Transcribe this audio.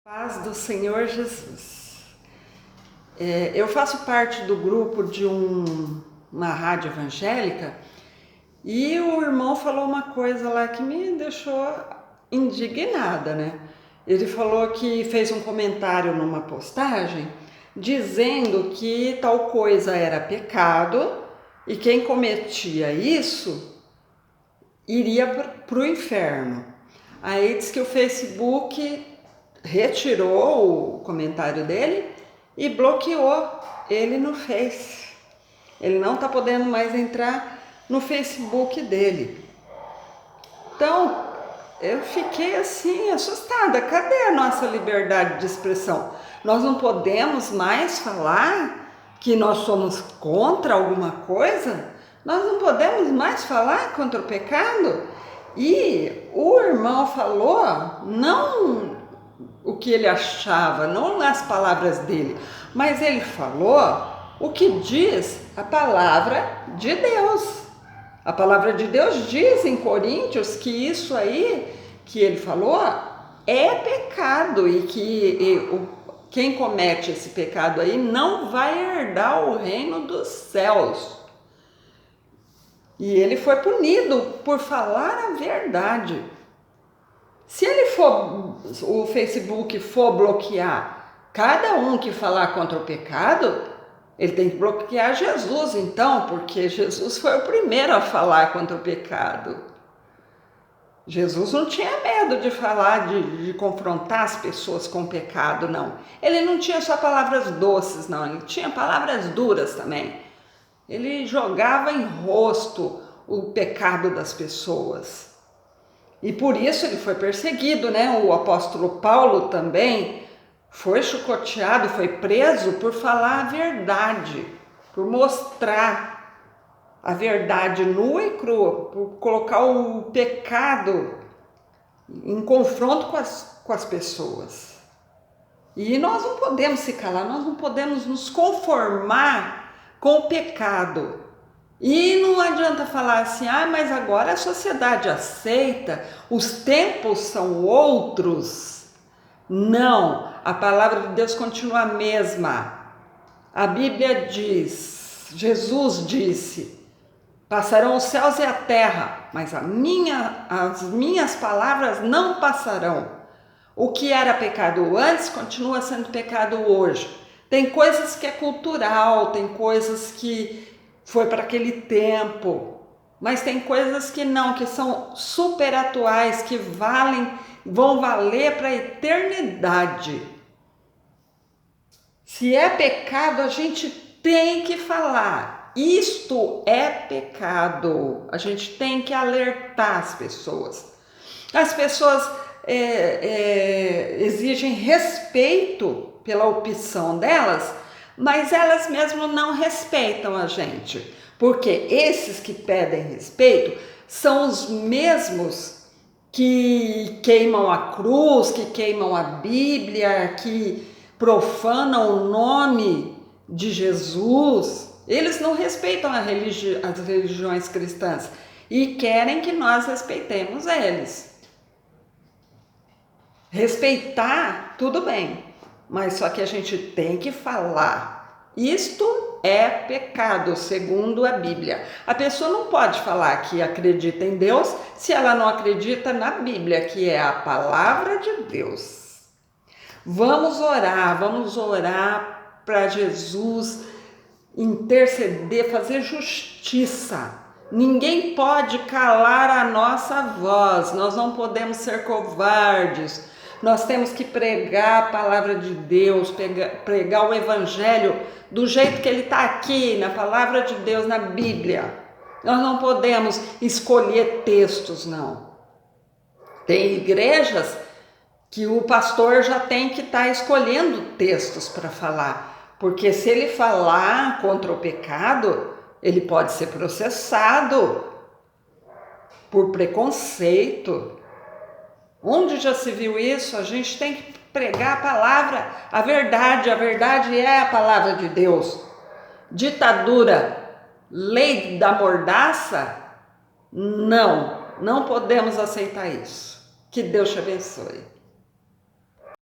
Paz do Senhor Jesus. Eu faço parte do grupo de uma rádio evangélica e o irmão falou uma coisa lá que me deixou indignada, né? Ele falou que fez um comentário numa postagem dizendo que tal coisa era pecado e quem cometia isso iria para o inferno. Aí diz que o Facebook retirou o comentário dele e bloqueou ele no Face. Ele não está podendo mais entrar no Facebook dele. Então, eu fiquei assim, assustada. Cadê a nossa liberdade de expressão? Nós não podemos mais falar que nós somos contra alguma coisa? Nós não podemos mais falar contra o pecado? E o irmão falou, não o que ele achava, não as palavras dele, mas ele falou o que diz a palavra de Deus. A palavra de Deus diz em Coríntios que isso aí que ele falou é pecado e que quem comete esse pecado aí não vai herdar o reino dos céus. E ele foi punido por falar a verdade. Se o Facebook for bloquear cada um que falar contra o pecado, ele tem que bloquear Jesus então, porque Jesus foi o primeiro a falar contra o pecado. Jesus não tinha medo de falar, de confrontar as pessoas com o pecado, não. Ele não tinha só palavras doces, não, ele tinha palavras duras também. Ele jogava em rosto o pecado das pessoas. E por isso ele foi perseguido, né? O apóstolo Paulo também foi chicoteado, foi preso por falar a verdade, por mostrar a verdade nua e crua, por colocar o pecado em confronto com as pessoas. E nós não podemos se calar, nós não podemos nos conformar com o pecado. E não adianta falar assim, mas agora a sociedade aceita, os tempos são outros. Não, a palavra de Deus continua a mesma. A Bíblia diz, Jesus disse, passarão os céus e a terra, mas as minhas palavras não passarão. O que era pecado antes continua sendo pecado hoje. Tem coisas que é cultural, tem coisas que foi para aquele tempo, mas tem coisas que não, que são super atuais, que vão valer para a eternidade. Se é pecado, a gente tem que falar, isto é pecado, a gente tem que alertar as pessoas. As pessoas exigem respeito pela opção delas, mas elas mesmo não respeitam a gente, porque esses que pedem respeito são os mesmos que queimam a cruz, que queimam a Bíblia, que profanam o nome de Jesus. Eles não respeitam as religiões cristãs e querem que nós respeitemos eles. Respeitar, tudo bem, mas só que a gente tem que falar. Isto é pecado, segundo a Bíblia. A pessoa não pode falar que acredita em Deus se ela não acredita na Bíblia, que é a palavra de Deus. Vamos orar para Jesus interceder, fazer justiça. Ninguém pode calar a nossa voz, nós não podemos ser covardes. Nós temos que pregar a palavra de Deus, pregar o evangelho do jeito que ele está aqui, na palavra de Deus, na Bíblia. Nós não podemos escolher textos, não. Tem igrejas que o pastor já tem que estar escolhendo textos para falar, porque se ele falar contra o pecado, ele pode ser processado por preconceito. Onde já se viu isso? A gente tem que pregar a palavra, a verdade é a palavra de Deus. Ditadura, lei da mordaça? Não podemos aceitar isso. Que Deus te abençoe.